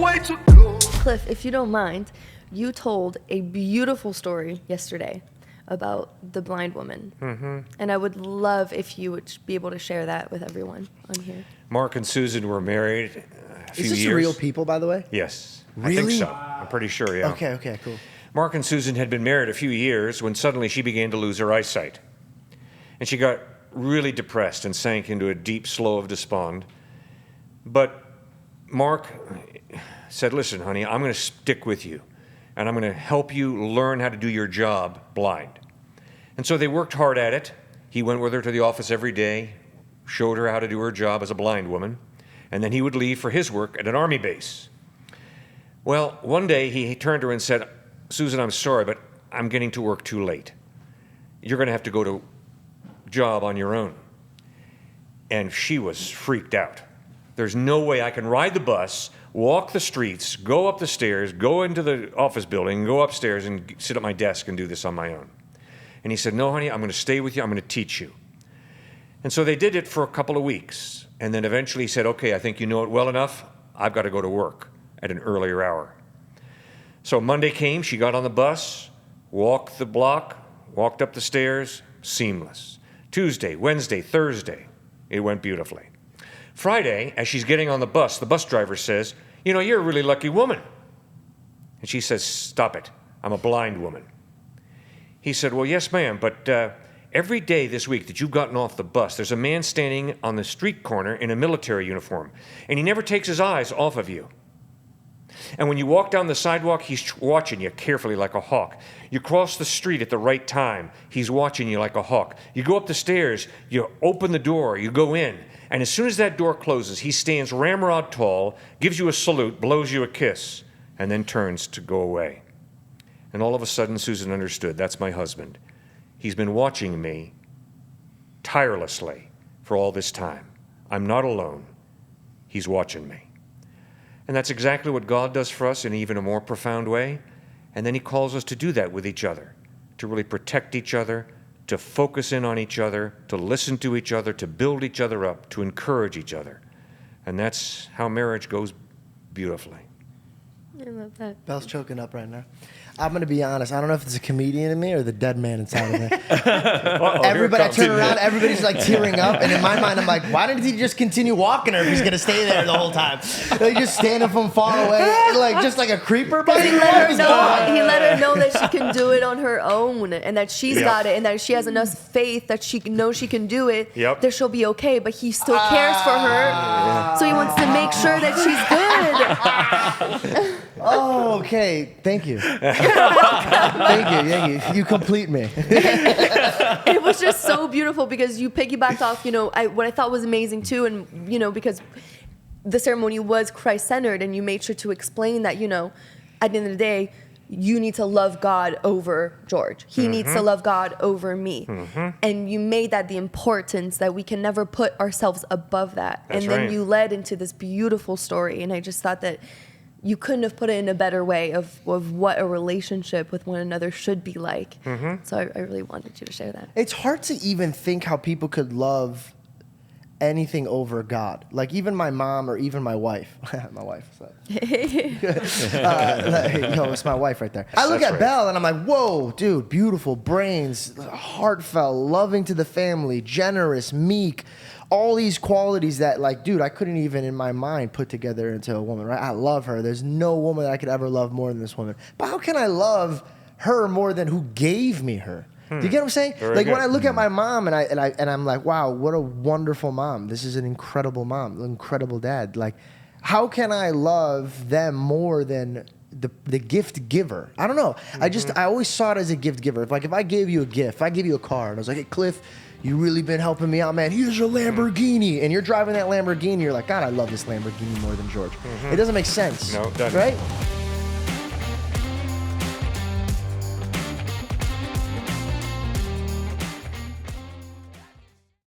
way to go. Cliff, if you don't mind, you told a beautiful story yesterday about the blind woman. Mm-hmm. And I would love if you would be able to share that with everyone on here. Mark and Susan were married a few Is this years. real people, by the way? Yes. Really? I think so. I'm pretty sure, yeah. Okay, cool. Mark and Susan had been married a few years when suddenly she began to lose her eyesight. And she got really depressed and sank into a deep slough of despond. But Mark said, listen, honey, I'm going to stick with you, and I'm going to help you learn how to do your job blind. And so they worked hard at it. He went with her to the office every day, showed her how to do her job as a blind woman, and then he would leave for his work at an army base. Well, one day he turned to her and said, Susan, I'm sorry, but I'm getting to work too late. You're going to have to go to job on your own. And she was freaked out. There's no way I can ride the bus, walk the streets, go up the stairs, go into the office building, go upstairs and sit at my desk and do this on my own. And he said, no, honey, I'm going to stay with you. I'm going to teach you. And so they did it for a couple of weeks. And then eventually he said, okay, I think you know it well enough. I've got to go to work at an earlier hour. So Monday came, she got on the bus, walked the block, walked up the stairs, seamless. Tuesday, Wednesday, Thursday, it went beautifully. Friday, as she's getting on the bus driver says, you know, you're a really lucky woman. And she says, stop it, I'm a blind woman. He said, well, yes, ma'am, but every day this week that you've gotten off the bus, there's a man standing on the street corner in a military uniform, and he never takes his eyes off of you. And when you walk down the sidewalk, he's watching you carefully like a hawk. You cross the street at the right time, he's watching you like a hawk. You go up the stairs, you open the door, you go in, and as soon as that door closes, he stands ramrod tall, gives you a salute, blows you a kiss, and then turns to go away. And all of a sudden, Susan understood, that's my husband. He's been watching me tirelessly for all this time. I'm not alone. He's watching me. And that's exactly what God does for us in even a more profound way. And then he calls us to do that with each other, to really protect each other, to focus in on each other, to listen to each other, to build each other up, to encourage each other. And that's how marriage goes beautifully. I love that. Belle's choking up right now. I'm going to be honest. I don't know if it's a comedian in me or the dead man inside of me. Everybody, I turn around, everybody's like tearing up. And in my mind, I'm like, why didn't he just continue walking her if he's going to stay there the whole time? Like just standing from far away, like just like a creeper. But he let her know that she can do it on her own and that she's got it and that she has enough faith that she knows she can do it, that she'll be okay. But he still cares for her. So he wants to make sure that she's good. Oh, okay. Thank you. Thank you. You complete me. It was just so beautiful because you piggybacked off, what I thought was amazing too. And, because the ceremony was Christ-centered and you made sure to explain that, at the end of the day, you need to love God over George. He needs to love God over me. And you made that the importance that we can never put ourselves above that. That's and then right. you led into this beautiful story. And I just thought that you couldn't have put it in a better way of what a relationship with one another should be like. So I really wanted you to share that. It's hard to even think how people could love anything over God. Like even my mom or even my wife. My wife. So. It's my wife right there. I look at Belle and I'm like, whoa, dude, beautiful brains, heartfelt, loving to the family, generous, meek. All these qualities that, like, dude, I couldn't even in my mind put together into a woman, right? I love her. There's no woman that I could ever love more than this woman. But how can I love her more than who gave me her? Do you get what I'm saying? Like when I look at my mom and I'm like, wow, what a wonderful mom. This is an incredible mom, an incredible dad. Like, how can I love them more than the gift giver? I don't know. I always saw it as a gift giver. If I gave you a gift, if I gave you a car and I was like, hey, Cliff, you really been helping me out, man. Here's a Lamborghini. And you're driving that Lamborghini. You're like, God, I love this Lamborghini more than George. It doesn't make sense. No, it doesn't. Right?